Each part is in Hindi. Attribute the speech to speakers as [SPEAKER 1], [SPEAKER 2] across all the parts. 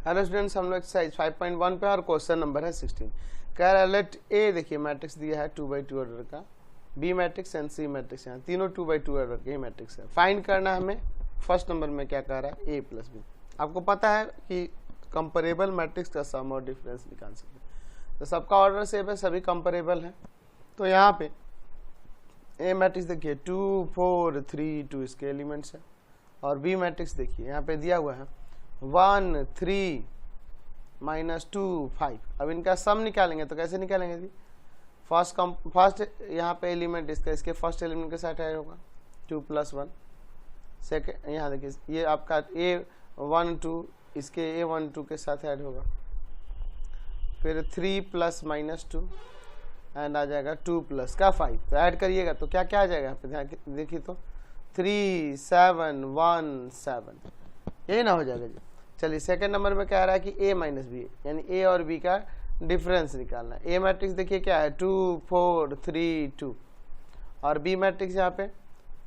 [SPEAKER 1] हेलो स्टूडेंट्स, हम लोग एक्सरसाइज 5.1 पे और क्वेश्चन नंबर है 16। कह रहा है लेट ए, देखिए मैट्रिक्स दिया है 2x2 ऑर्डर का, B matrix and C matrix, यहाँ तीनों 2x2 ऑर्डर के ही मैट्रिक्स है। फाइंड करना है हमें फर्स्ट नंबर में क्या कह रहा है, ए प्लस बी। आपको पता है कि कंपेरेबल मैट्रिक्स का सम और डिफरेंस निकाल सकते हैं, तो सबका ऑर्डर सेम है, सभी कंपेरेबल है। तो यहाँ पे ए मैट्रिक्स देखिए 2 4 3 2 इसके एलिमेंट्स है, और बी मैट्रिक्स देखिए यहाँ पे दिया हुआ है 1 3 -2 5। अब इनका सम निकालेंगे तो कैसे निकालेंगे जी? फर्स्ट यहाँ पे एलिमेंट इसका, इसके फर्स्ट एलिमेंट के साथ ऐड होगा 2 + 1। सेकेंड यहाँ देखिए ये आपका A1 2 इसके A1 2 के साथ ऐड होगा, फिर 3 + -2 एंड आ जाएगा 2 + 5। तो ऐड करिएगा तो क्या क्या आ जाएगा यहाँ पे, ध्यान देखिए तो 3 7 1 7, यही ना हो जाएगा जी। चलिए सेकंड नंबर में कह रहा है कि a - b, यानी a और b का डिफरेंस निकालना है। a मैट्रिक्स देखिए क्या है 2 4 3 2, और b मैट्रिक्स यहाँ पे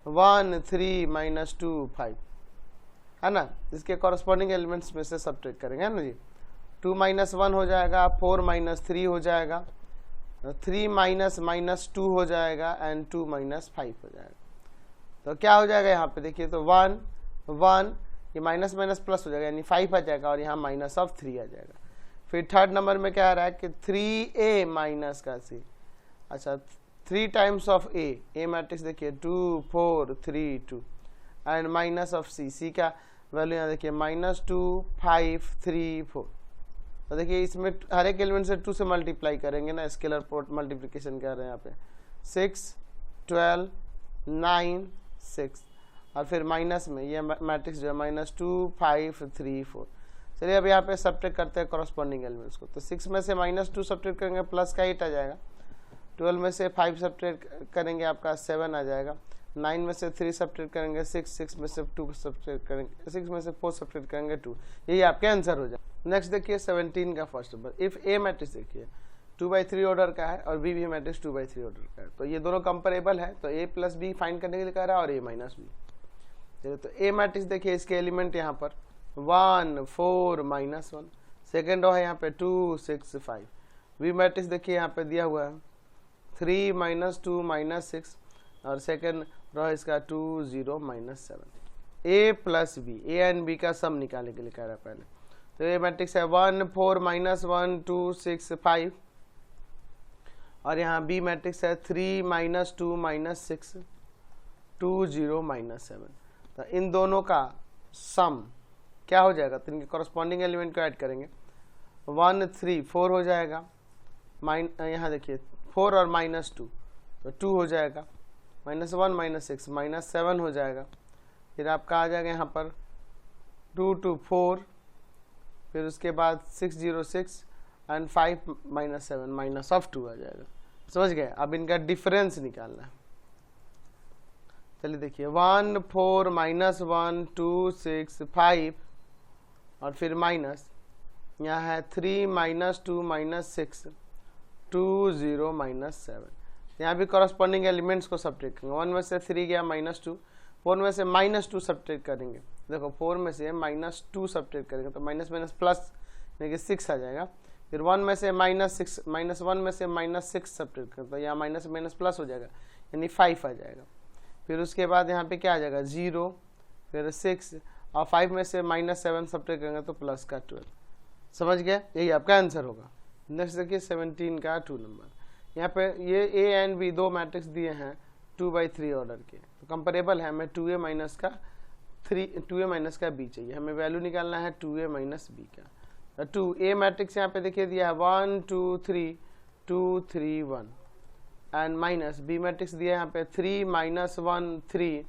[SPEAKER 1] 1 3 -2 5 है ना। इसके कॉरस्पॉन्डिंग एलिमेंट्स में से सब्ट्रैक्ट करेंगे, है ना जी। 2 - 1 हो जाएगा, 4 - 3 हो जाएगा, 3 - -2 हो जाएगा एंड 2 - 5 हो जाएगा। तो क्या हो जाएगा यहाँ पे देखिए तो 1 1, ये माइनस माइनस प्लस हो जाएगा, यानी 5 आ जाएगा, और यहाँ -3 आ जाएगा। फिर थर्ड नंबर में क्या आ रहा है कि 3a - का c, अच्छा 3 टाइम्स ऑफ a मैट्रिक्स देखिए 2 4 3 2 एंड -c का वैल्यू यहाँ देखिए -2 5 3 4। तो देखिए इसमें हर एक एलिमेंट से 2 से मल्टीप्लाई करेंगे ना, स्केलर मल्टीप्लिकेशन कर रहे हैं यहाँ पे 6 12 9 6, और फिर माइनस में ये मैट्रिक्स जो है -2 5 3 4। चलिए अब यहाँ पे सब्ट्रैक्ट करते हैं कॉरस्पॉन्डिंग एलिमेंट्स को। तो 6 में से -2 सब्ट्रैक्ट करेंगे प्लस का 8 आ जाएगा, 12 में से 5 सब्ट्रैक्ट करेंगे आपका 7 आ जाएगा, 9 में से 3 सब्ट्रैक्ट करेंगे 6, 6 में से 2 सब्ट्रैक्ट करेंगे 6 में से 4 सब्ट्रैक्ट करेंगे 2, यही आपके आंसर हो जाए। नेक्स्ट देखिए 17 का first number. If A matrix देखिए 2/3 ऑर्डर का है और बी भी मैट्रिक्स 2/3 ऑर्डर का है, तो ये दोनों कंपेरेबल है, तो a + b फाइंड करने के लिए कह रहा है और a - b। तो ए मैट्रिक्स देखिए इसके एलिमेंट यहाँ पर 1 4 -1, सेकेंड रो है यहाँ पे 2 6 5। बी मैट्रिक्स देखिए यहाँ पे दिया हुआ है 3 -2 -6, और सेकेंड रो है इसका 2 0 -7। a + b, a and b का सम निकालने के लिए कह रहा है पहले। तो ए मैट्रिक्स है 1 4 -1 2 6 5, और यहाँ बी मैट्रिक्स है 3 -2 -6 2 0 -7। तो इन दोनों का सम क्या हो जाएगा, तो इनके कॉरस्पॉन्डिंग एलिमेंट को ऐड करेंगे 1 3 4 हो जाएगा, यहाँ देखिए 4 और -2 तो 2 हो जाएगा, -1 -6 -7 हो जाएगा, फिर आपका आ जाएगा यहाँ पर 2 2 4, फिर उसके बाद 6 0 6 एंड 5 -7 -2 आ जाएगा। समझ गए? अब इनका डिफरेंस निकालना है। चलिए देखिए 1 4 -1 2 6 5, और फिर माइनस यहाँ है 3 -2 -6 2 0 -7। यहाँ भी कॉरस्पॉन्डिंग एलिमेंट्स को सब्ट्रैक्ट करेंगे। 1 में से 3 गया -2, 4 में से -2 सब्ट्रैक्ट करेंगे, देखो 4 में से -2 सब्ट्रैक्ट करेंगे तो माइनस माइनस प्लस यानी कि 6 आ जाएगा। फिर 1 में से -6 -1 में से -6 सब्ट्रैक्ट करें तो यहाँ माइनस माइनस प्लस हो जाएगा, यानी 5 आ जाएगा। फिर उसके बाद यहाँ पे क्या आ जाएगा 0, फिर 6, और 5 में से -7 सब्ट्रैक्ट करेंगे तो प्लस का 12। समझ गया? यही आपका आंसर होगा। नेक्स्ट देखिए 17 का 2 नंबर। यहाँ पे ये a एंड b दो मैट्रिक्स दिए हैं 2/3 ऑर्डर के, तो कंपेरेबल है। हमें 2a - का b चाहिए, हमें वैल्यू निकालना है 2a - b का। 2a मैट्रिक्स यहाँ पे देखिए दिया है 1 2 3 2 3 1, एंड माइनस बी मैट्रिक्स दिया है यहाँ पे 3 -1 3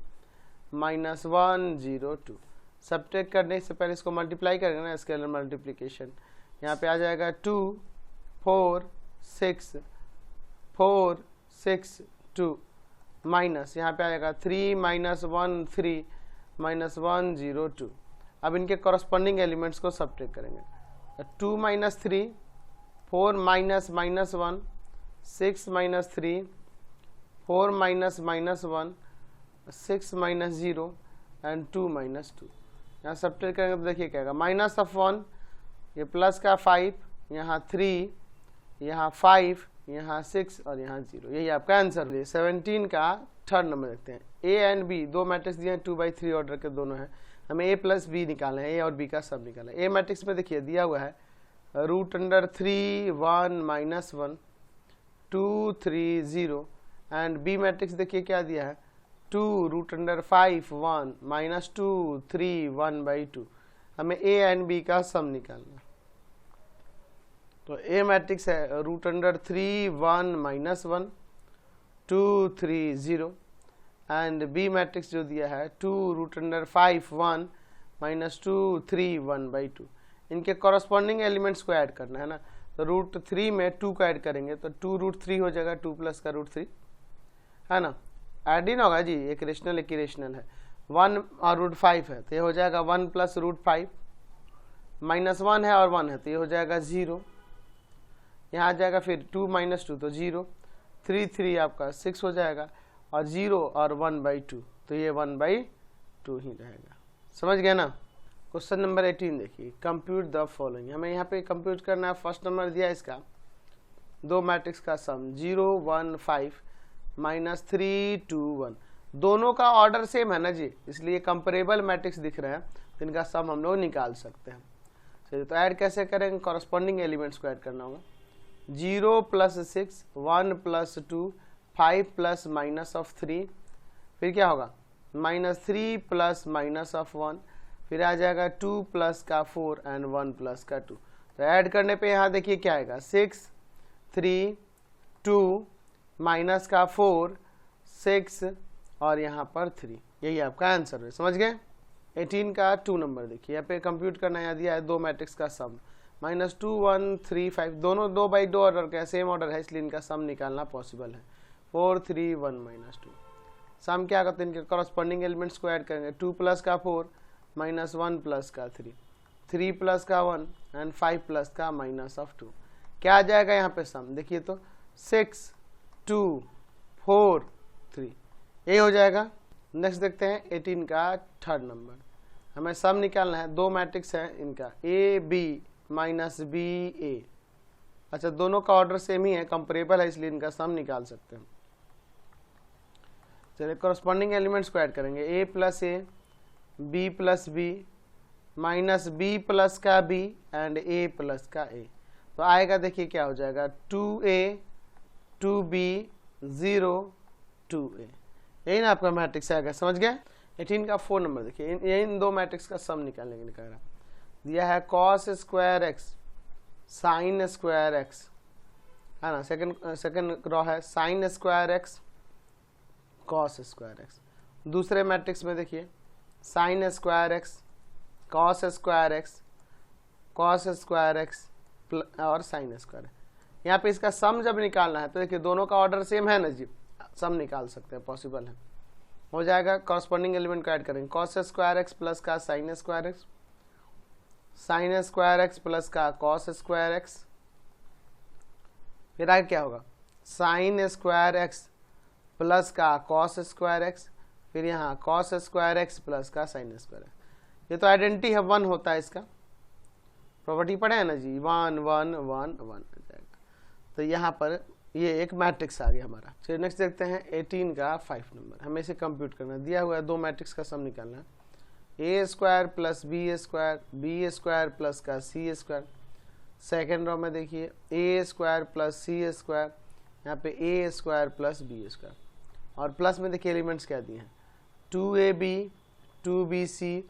[SPEAKER 1] -1 0 2। सब्ट्रैक्ट करने से पहले इसको मल्टीप्लाई करेंगे ना, स्केलर मल्टीप्लिकेशन। यहाँ पे आ जाएगा 2 4 6 4 6 2 माइनस यहाँ पे आ जाएगा 3 -1 3 -1 0 2। अब इनके कॉरस्पॉन्डिंग एलिमेंट्स को सब्ट्रैक्ट करेंगे। 2 - 3 4 -1 6 -3 4 -1 6 -0 एंड 2 -2। यहाँ सब्ट्रैक्ट करेंगे तो देखिए क्या आएगा -1 ये प्लस का 5, यहाँ 3, यहाँ 5, यहाँ 6 और यहाँ 0, यही आपका आंसर है। 17 का थर्ड नंबर देखते हैं। ए एंड बी दो मैट्रिक्स दिए हैं, 2/3 ऑर्डर के दोनों हैं, हमें ए प्लस बी निकालना है, ए और बी का सब निकालना है। ए मैट्रिक्स में देखिए दिया हुआ है √3 1 -1 2 3 0 एंड बी मैट्रिक्स देखिए क्या दिया है 2 √5 1 -2 3 1/2। हमें ए एंड बी का सम निकालना है। तो ए मैट्रिक्स है √3 1 -1 2 3 0 एंड बी मैट्रिक्स जो दिया है 2 √5 1 -2 3 1/2। इनके कॉरस्पॉन्डिंग एलिमेंट्स को ऐड करना है ना, तो √3 में 2 को ऐड करेंगे तो 2 √3 हो जाएगा, 2 प्लस का √3 है ना, ऐड ही ना होगा जी, एक रेशनल एक इरेशनल है। 1 और √5 है तो ये हो जाएगा 1 प्लस √5, -1 है और 1 है तो ये हो जाएगा 0, यहाँ आ जाएगा फिर 2 - 2 तो 0, 3 3 आपका 6 हो जाएगा और 0 और 1/2 तो ये 1/2 ही रहेगा। समझ गए ना। क्वेश्चन नंबर 18 देखिए, कंप्यूट द फॉलोइंग। हमें यहाँ पे कंप्यूट करना है। फर्स्ट नंबर दिया इसका दो मैट्रिक्स का सम 0 1 5 -3 2 1, दोनों का ऑर्डर सेम है ना जी, इसलिए कंपेरेबल मैट्रिक्स दिख रहे हैं तो इनका सम हम लोग निकाल सकते हैं। चलिए तो ऐड कैसे करेंगे, कॉरस्पॉन्डिंग एलिमेंट्स को ऐड करना होगा। 0 + 6 1 + 2 5 प्लस माइनस ऑफ 3, फिर क्या होगा -3 प्लस माइनस ऑफ 1, फिर आ जाएगा 2 प्लस का 4 एंड 1 प्लस का 2। तो ऐड करने पे यहाँ देखिए क्या आएगा 6 3 2 माइनस का 4 6 और यहाँ पर 3, यही आपका आंसर है। समझ गए। 18 का 2 नंबर देखिए, यहाँ पे कंप्यूट करना यहाँ दिया है दो मैट्रिक्स का सम -2 1 3 5, दोनों 2/2 ऑर्डर का सेम ऑर्डर है इसलिए इनका सम निकालना पॉसिबल है। 4 3 1 -2 सम क्या करते हैं, इनके कॉरस्पॉन्डिंग एलिमेंट्स को ऐड करेंगे। 2 प्लस का 4 -1 प्लस का 3 3 प्लस का 1 एंड 5 प्लस का -2, क्या आ जाएगा यहाँ पे सम देखिए तो 6 2 4 3, ये हो जाएगा। नेक्स्ट देखते हैं 18 का थर्ड नंबर। हमें सम निकालना है, दो मैट्रिक्स है इनका ए बी -b a, अच्छा दोनों का ऑर्डर सेम ही है, कंपेरेबल है इसलिए इनका सम निकाल सकते हैं। चलिए कॉरस्पॉन्डिंग एलिमेंट्स को ऐड करेंगे। a + a b + b -b plus का b एंड a प्लस का a, तो आएगा देखिए क्या हो जाएगा 2a 2b 0 2a, यही ना आपका मैट्रिक्स आएगा। समझ गए। 18 का 4 नंबर देखिए, इन दो मैट्रिक्स का सम निकालने के लिए कह रहा दिया है cos² x sin² x, है ना, सेकंड रो है sin² x cos² x। दूसरे मैट्रिक्स में देखिए sin² x cos² x cos² x और sin²। यहाँ पे इसका सम जब निकालना है तो देखिए दोनों का ऑर्डर सेम है ना जी, सम निकाल सकते हैं, पॉसिबल है। हो जाएगा कॉरस्पॉन्डिंग एलिमेंट को ऐड करेंगे। cos² x प्लस का sin² x sin² x plus का cos² x, फिर आगे क्या होगा sin² x प्लस का cos² x, फिर यहाँ cos² x प्लस का sin²। ये तो आइडेंटिटी है, 1 होता है इसका, प्रॉपर्टी पढ़े है ना जी, 1 1 1 1 हो जाएगा। तो यहाँ पर ये एक मैट्रिक्स आ गया हमारा। चलिए नेक्स्ट देखते हैं 18 का 5 नंबर। हमें इसे कंप्यूट करना दिया हुआ है, दो मैट्रिक्स का सम निकालना है। a² प्लस b² प्लस का c²। सेकेंड रो में देखिए a² प्लस c², यहाँ पे a² प्लस b², और प्लस में देखिए एलिमेंट्स क्या दिए हैं 2ab 2bc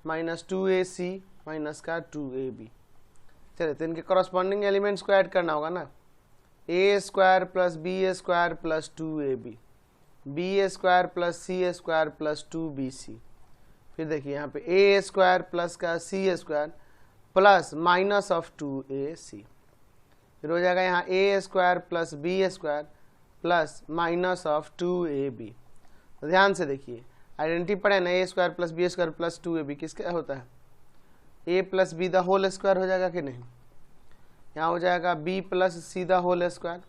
[SPEAKER 1] -2ac माइनस का 2ab। चलिए तो इनके कॉरस्पॉन्डिंग एलिमेंट्स को ऐड करना होगा ना, a² plus b² plus 2ab b² plus c² plus 2bc, फिर देखिए यहाँ पे a² प्लस का c² plus minus of 2ac, फिर हो जाएगा यहाँ a² plus b² plus minus of 2ab। तो ध्यान से देखिए आइडेंटिटी पढ़े ना, a² plus b² plus 2ab किसका होता है, a plus b the whole square हो जाएगा कि नहीं। यहाँ हो जाएगा b plus c the whole square,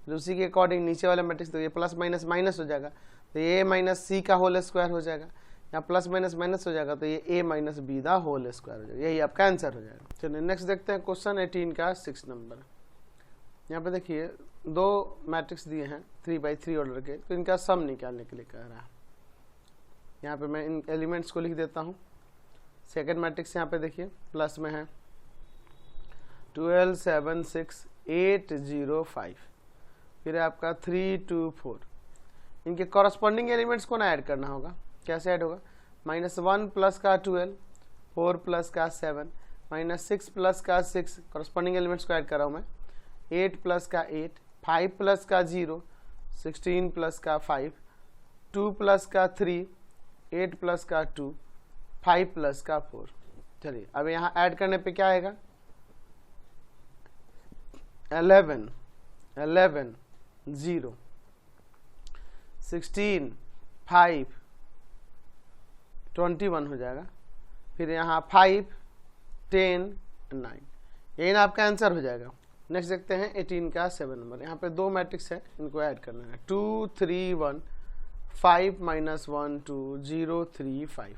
[SPEAKER 1] उसी के अकॉर्डिंग नीचे वाला मैट्रिक्स तो ये प्लस माइनस माइनस हो जाएगा, तो ये माइनस c का होल स्क्वायर हो जाएगा, यहाँ प्लस माइनस माइनस हो जाएगा तो ये a minus b the whole square हो जाएगा, यही आपका आंसर हो जाएगा। चलिए नेक्स्ट देखते हैं क्वेश्चन 18 का 6 नंबर। यहाँ पे देखिए दो मैट्रिक्स दिए हैं 3x3 ऑर्डर के, तो इनका सम निकालने के लिए कह रहा है। यहाँ पे मैं इन एलिमेंट्स को लिख देता हूँ। सेकंड मैट्रिक्स यहाँ पे देखिए प्लस में है 12 7 6 8 0 5, फिर आपका 3 2 4। इनके कॉरस्पॉन्डिंग एलिमेंट्स को ना ऐड करना होगा। कैसे ऐड होगा? -1 प्लस का 12, 4 प्लस का 7, -6 प्लस का 6, कॉरस्पॉन्डिंग एलिमेंट्स को ऐड कर रहा हूँ मैं। 8 प्लस का 8, 5 प्लस का 0, 16 प्लस का 5, 2 प्लस का 3, 8 प्लस का 2, 5 प्लस का 4। चलिए अब यहाँ ऐड करने पे क्या आएगा? 11 11 0, 16 5 21 हो जाएगा। फिर यहाँ 5 10 9, यही ना आपका आंसर हो जाएगा। नेक्स्ट देखते हैं 18 का 7 नंबर। यहाँ पे दो मैट्रिक्स है, इनको ऐड करना है। 2 3 1 5 -1 2 0 3 5।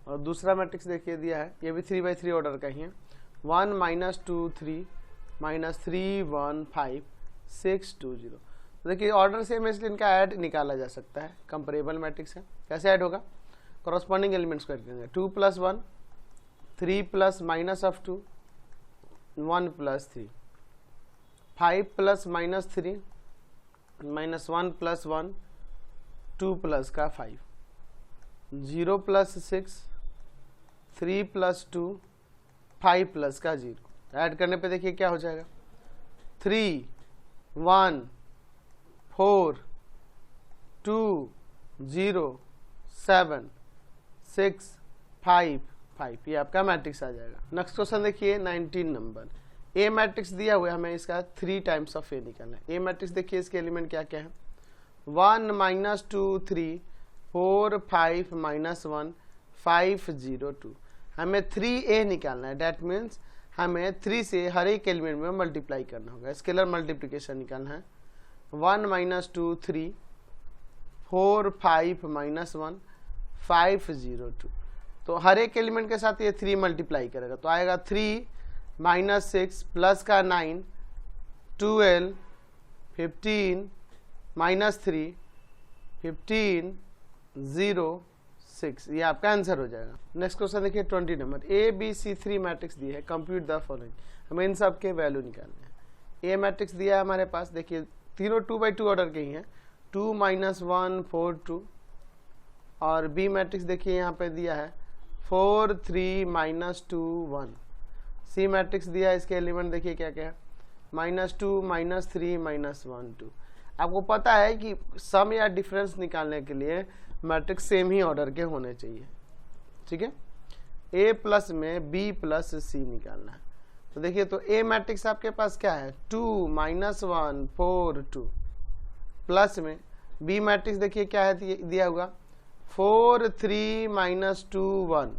[SPEAKER 1] और दूसरा मैट्रिक्स देखिए दिया है, ये भी 3x3 ऑर्डर का ही है। 1 -2 3 -3 1 5 6 2 0। तो देखिए ऑर्डर सेम है इसलिए इनका ऐड निकाला जा सकता है। कंपेरेबल मैट्रिक्स है। कैसे ऐड होगा? कॉरस्पॉन्डिंग एलिमेंट्स को ऐड करेंगे। 2 + 1 3 + -2 1 + 3, 5 + -3 -1 + 1 2 + का 5, 0 + 6 3 + 2 5 + का 0। ऐड करने पे देखिए क्या हो जाएगा? 3 1 4 2 0 7 6 5 5, ये आपका मैट्रिक्स आ जाएगा। नेक्स्ट क्वेश्चन देखिए 19 नंबर। ए मैट्रिक्स दिया हुआ है, हमें इसका 3 टाइम्स ऑफ ए निकालना है। ए मैट्रिक्स देखिए इसके एलिमेंट क्या क्या है? 1 -2 3 4 5 -1 5 0 2। हमें 3a निकालना है। डैट मीन्स हमें 3 से हर एक एलिमेंट में मल्टीप्लाई करना होगा। स्केलर मल्टीप्लिकेशन निकालना है। 1 -2 3 4 5 -1 5 0 2। तो हर एक एलिमेंट के साथ ये 3 मल्टीप्लाई करेगा, तो आएगा 3 -6 प्लस का 9 12 15 -3 15 0 6, ये आपका आंसर हो जाएगा। नेक्स्ट क्वेश्चन देखिए 20 नंबर। ए बी सी 3 मैट्रिक्स दी है। Compute the following. हमें इन सब के वैल्यू निकालने हैं। ए मैट्रिक्स दिया है हमारे पास, देखिए तीनों 2x2 ऑर्डर के ही हैं। 2 -1 4 2। और बी मैट्रिक्स देखिए यहाँ पे दिया है 4 3 -2 1। सी मैट्रिक्स दिया है, इसके एलिमेंट देखिए क्या क्या है? -2 -3 -1 2। आपको पता है कि सम या डिफरेंस निकालने के लिए मैट्रिक्स सेम ही ऑर्डर के होने चाहिए। ठीक है, ए प्लस में बी प्लस सी निकालना है। तो देखिए तो ए मैट्रिक्स आपके पास क्या है? 2 -1 4 2, प्लस में बी मैट्रिक्स देखिए क्या है दिया हुआ? 4 3 -2 1।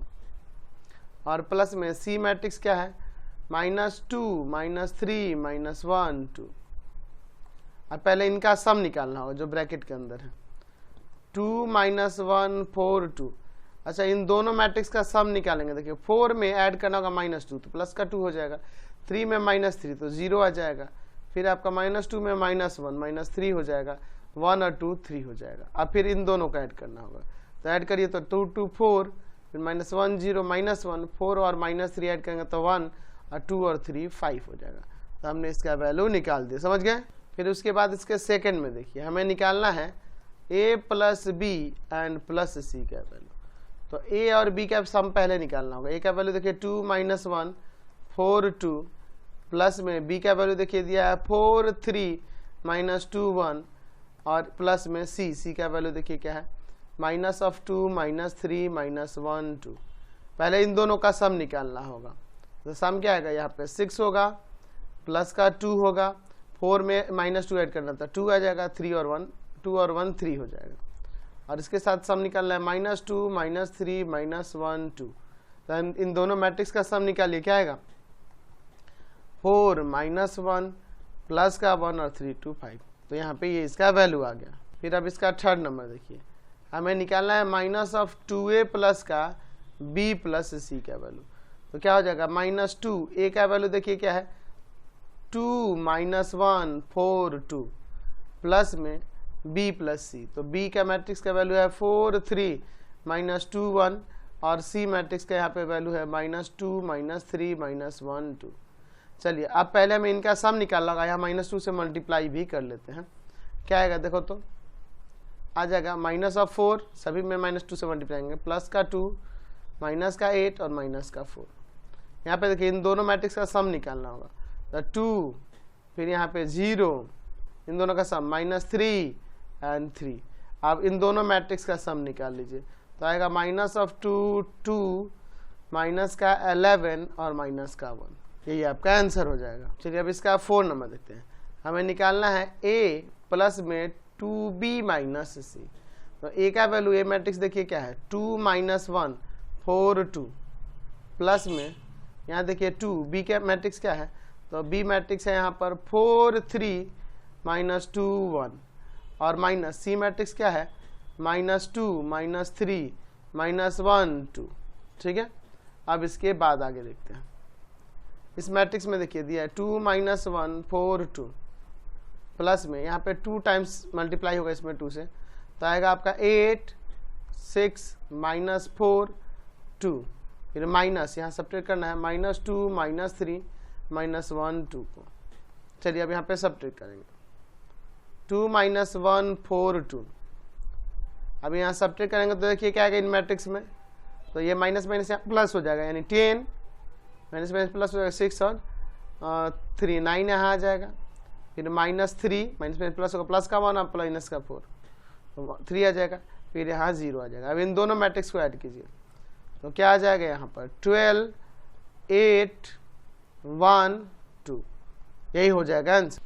[SPEAKER 1] और प्लस में सी मैट्रिक्स क्या है? -2 -3 -1 2। अब पहले इनका सम निकालना होगा जो ब्रैकेट के अंदर है। 2 -1 4 2। अच्छा, इन दोनों मैट्रिक्स का सम निकालेंगे। देखिए 4 में ऐड करना होगा -2, तो प्लस का 2 हो जाएगा। 3 में -3 तो 0 आ जाएगा। फिर आपका -2 में -1 -3 हो जाएगा। 1 और 2 3 हो जाएगा। अब फिर इन दोनों का ऐड करना होगा, तो ऐड करिए तो 2 2 4, फिर -1 0 -1 4 और -3 ऐड करेंगे तो 1 और 2 और 3 5 हो जाएगा। तो हमने इसका वैल्यू निकाल दिया। समझ गए? फिर उसके बाद इसके सेकंड में देखिए हमें निकालना है a plus B and plus C का वैल्यू। तो a और b का सम पहले निकालना होगा। a का वैल्यू देखिए 2 -1 4 2, प्लस में b का वैल्यू देखिए दिया है 4 3 -2 1, और प्लस में c का वैल्यू देखिए क्या है? -2 -3 -1 2। पहले इन दोनों का सम निकालना होगा। तो सम क्या आएगा? यहाँ पे 6 होगा, प्लस का 2 होगा, 4 में -2 ऐड करना था, 2 आ जाएगा, 3 और 1 2 और 1 3 हो जाएगा। और इसके साथ सम निकालना है -2 -3 -1 2। तो इन दोनों मैट्रिक्स का सम निकालिए, क्या आएगा? 4 -1 प्लस का 1 और 3 2 5। तो यहाँ पे ये इसका वैल्यू आ गया। फिर अब इसका थर्ड नंबर देखिए, हमें निकालना है -2a प्लस का b प्लस c का वैल्यू। तो क्या हो जाएगा -2, ए का वैल्यू देखिए क्या है 2 -1 4 2, प्लस में बी प्लस सी, तो बी का मैट्रिक्स का वैल्यू है 4 3 -2 1, और सी मैट्रिक्स का यहाँ पे वैल्यू है -2 -3 -1 2। चलिए अब पहले हमें इनका सम निकालना होगा, यहाँ -2 से मल्टीप्लाई भी कर लेते हैं। क्या आएगा देखो तो आ जाएगा -4, सभी में -2 से मल्टीप्लाई करेंगे, प्लस का 2 माइनस का 8 और माइनस का 4। यहाँ पे देखिए इन दोनों मैट्रिक्स का सम निकालना होगा, तो 2 फिर यहाँ पे 0, इन दोनों का सम -3 एंड 3। अब इन दोनों मैट्रिक्स का सम निकाल लीजिए, तो आएगा -2 2 माइनस का 11 और माइनस का 1, यही आपका आंसर हो जाएगा। चलिए अब इसका 4 नंबर देखते हैं। हमें निकालना है a प्लस में 2b माइनस सी। तो a का वैल्यू, ए मैट्रिक्स देखिए क्या है 2 -1 4 2, प्लस में यहाँ देखिए 2, b का मैट्रिक्स क्या है, तो b मैट्रिक्स है यहाँ पर 4 3 -2 1, और माइनस सी मैट्रिक्स क्या है -2 -3 -1 2। ठीक है, अब इसके बाद आगे देखते हैं। इस मैट्रिक्स में देखिए दिया है 2 -1 4 2, प्लस में यहाँ पे 2 टाइम्स मल्टीप्लाई होगा इसमें 2 से, तो आएगा आपका 8 6 -4 2, फिर माइनस यहाँ सब्ट्रैक्ट करना है -2 -3 -1 2 को। चलिए अब यहाँ पे सब्ट्रैक्ट करेंगे 2 -1 4 2। अब यहाँ सब्ट्रैक्ट करेंगे तो देखिए क्या आएगा इन मैट्रिक्स में, तो ये माइनस माइनस यहाँ प्लस हो जाएगा, यानी 10 माइनस माइनस प्लस हो जाएगा 6 और 3 9 यहाँ आ जाएगा, फिर -3 माइनस माइनस प्लस होगा, प्लस का 1 और माइनस का 4 तो 3 आ जाएगा, फिर यहाँ 0 आ जाएगा। अब इन दोनों मैट्रिक्स को ऐड कीजिए तो क्या आ जाएगा यहाँ पर 12 8 1 2, यही हो जाएगा आंसर।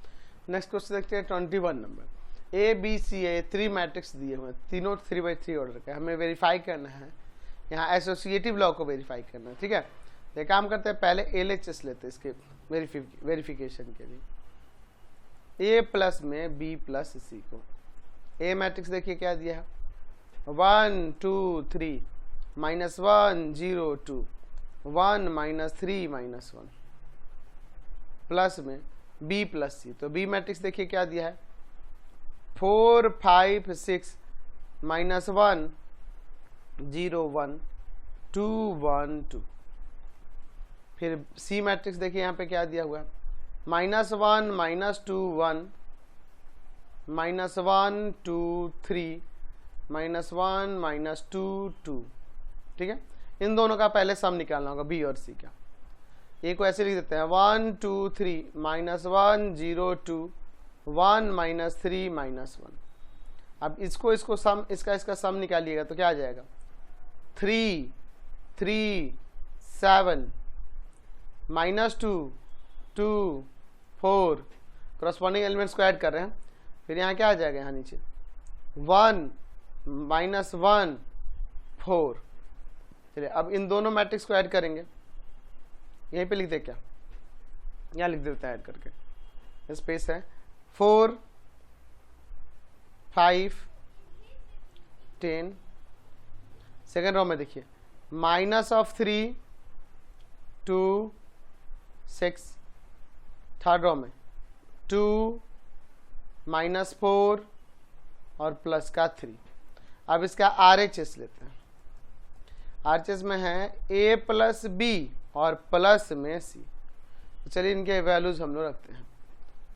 [SPEAKER 1] नेक्स्ट क्वेश्चन देखते हैं 21 नंबर। ए बी सी ए 3 मैट्रिक्स दिए हुए हैं, तीनों 3x3 ऑर्डर का, हमें वेरीफाई करना है, यहाँ एसोसिएटिव लॉ को वेरीफाई करना है। ठीक है, तो काम करते हैं, पहले LHS लेते हैं इसके वेरिफिकेशन के लिए। ए प्लस में बी प्लस सी को, ए मैट्रिक्स देखिए क्या दिया है 1 2 3 -1 0 2 1 -3 -1, प्लस में बी प्लस सी, तो बी मैट्रिक्स देखिए क्या दिया है 4 5 6 -1 0 1 2 1 2। फिर सी मैट्रिक्स देखिए यहाँ पे क्या दिया हुआ है -1 -2 1 -1 2 3 -1 -2 2। ठीक है, इन दोनों का पहले सम निकालना होगा बी और सी का। ए को ऐसे लिख देते हैं 1 2 3 -1 0 2 1 -3 -1। अब इसको सम इसका सम निकालिएगा तो क्या आ जाएगा 3 3 7 -2 2 4, करस्पॉन्डिंग एलिमेंट्स को ऐड कर रहे हैं, फिर यहाँ क्या आ जाएगा यहाँ नीचे 1 -1 4। चलिए अब इन दोनों मैट्रिक्स को ऐड करेंगे, यहीं पे लिख दे, क्या यहाँ लिख देते हैं ऐड करके, स्पेस है 4 5 10। सेकेंड रो में देखिए -3 2 6, थर्ड रो में 2 -4 और प्लस का 3। अब इसका RHS लेते हैं, RHS में है a प्लस बी और प्लस में सी। तो चलिए इनके वैल्यूज हम लोग रखते हैं,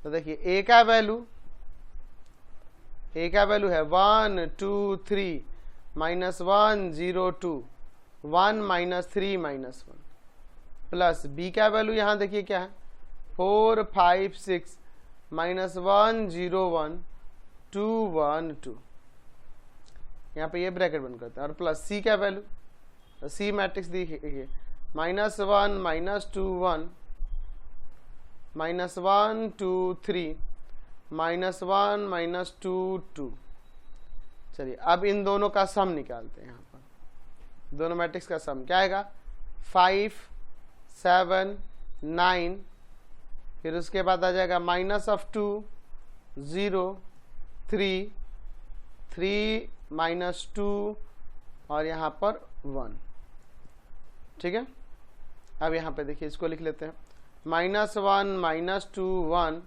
[SPEAKER 1] तो देखिए a का वैल्यू है 1 2 3 -1 0 2 1 -3 -1, प्लस b का वैल्यू यहाँ देखिए क्या है 4 5 6 -1 0 1 2 1 2, यहाँ पे ये ब्रैकेट बंद करते हैं, और प्लस c का वैल्यू, तो सी मैट्रिक्स देखिए -1 -2 1 -1 2 3 -1 -2 2। चलिए अब इन दोनों का सम निकालते हैं, यहाँ पर दोनों मैट्रिक्स का सम क्या आएगा 5 7 9, फिर उसके बाद आ जाएगा -2 0 3 3 -2 और यहाँ पर 1। ठीक है, अब यहाँ पे देखिए इसको लिख लेते हैं, -1 -2 1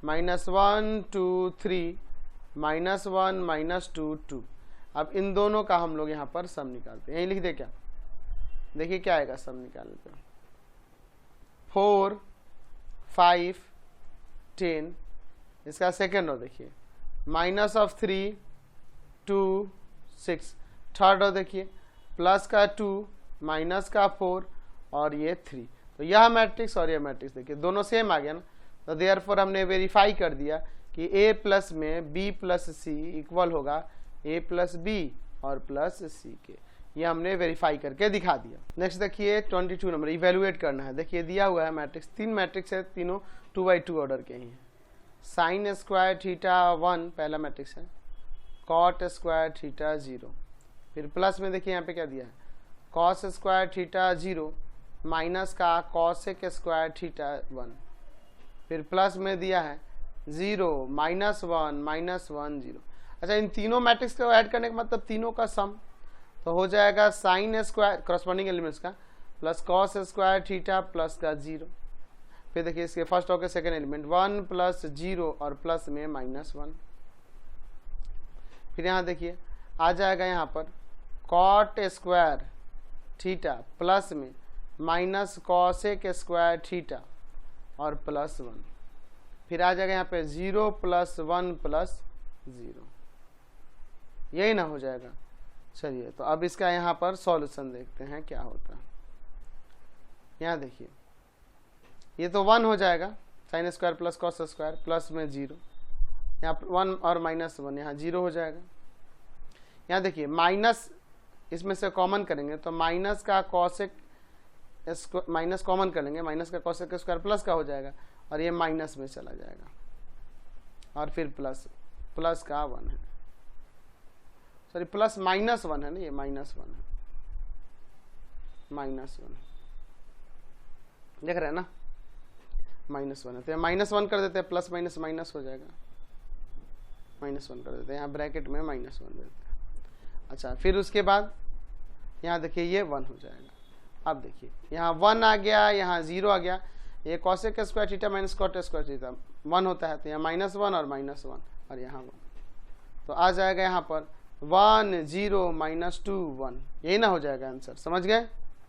[SPEAKER 1] -1 2 3 -1 -2 2। अब इन दोनों का हम लोग यहाँ पर सम निकालते हैं, यही लिख दे क्या, देखिए क्या आएगा सम निकालने पे, 4 5 10। इसका सेकेंड रो देखिए, -3 2 6। थर्ड रो देखिए, प्लस का 2 माइनस का 4 और ये 3। तो यह मैट्रिक्स और यह मैट्रिक्स देखिए दोनों सेम आ गया ना। तो देयरफॉर हमने वेरीफाई कर दिया कि a प्लस में b प्लस सी इक्वल होगा a प्लस बी और प्लस सी के। ये हमने वेरीफाई करके दिखा दिया। नेक्स्ट देखिए 22 नंबर, इवेलुएट करना है। देखिए दिया हुआ है मैट्रिक्स, 3 मैट्रिक्स है, तीनों 2/2 ऑर्डर के ही हैं। साइन स्क्वायर थीटा 1 पहला मैट्रिक्स है, कॉट स्क्वायर थीटा 0, फिर प्लस में देखिए यहाँ पे क्या दिया है, कॉस स्क्वायर थीटा 0 माइनस का कॉसेक स्क्वायर थीटा 1, फिर प्लस में दिया है 0 -1 -1 0। अच्छा, इन तीनों मैट्रिक्स को ऐड करने का मतलब तीनों का सम, तो हो जाएगा साइन स्क्वायर करस्पॉन्डिंग एलिमेंट्स का plus cos square theta plus का 0। फिर देखिए इसके फर्स्ट और के सेकेंड एलिमेंट 1 प्लस 0 और प्लस में -1। फिर यहाँ देखिए आ जाएगा यहाँ पर कॉट स्क्वायर थीटा प्लस में माइनस कॉसेक स्क्वायर थीटा और प्लस 1। फिर आ जाएगा यहाँ पे 0 + 1 + 0, यही ना हो जाएगा। चलिए तो अब इसका यहाँ पर सॉल्यूशन देखते हैं क्या होता है। यहाँ देखिए ये तो 1 हो जाएगा, sine square plus cos square plus में 0, यहाँ 1 और -1 यहाँ 0 हो जाएगा। यहाँ देखिए माइनस इसमें से कॉमन करेंगे तो माइनस का कॉसेक माइनस कॉमन कर लेंगे, माइनस का कॉसेक स्क्वायर प्लस का हो जाएगा और ये माइनस में चला जाएगा और फिर प्लस का 1 है, सॉरी प्लस -1 है ना, ये -1 है, -1 देख रहे हैं ना, -1 है तो -1 कर देते हैं, प्लस माइनस माइनस हो जाएगा, -1 कर देते हैं, यहाँ ब्रैकेट में -1 देते हैं। अच्छा फिर उसके बाद यहाँ देखिए ये 1 हो जाएगा। अब देखिए यहाँ 1 आ गया, यहाँ 0 आ गया, ये cosec square theta minus cot square theta 1 होता है, तो यहाँ -1 और -1 और यहाँ 1, तो आ जाएगा यहाँ पर 1 0 -2 1, यही ना हो जाएगा आंसर, समझ गए।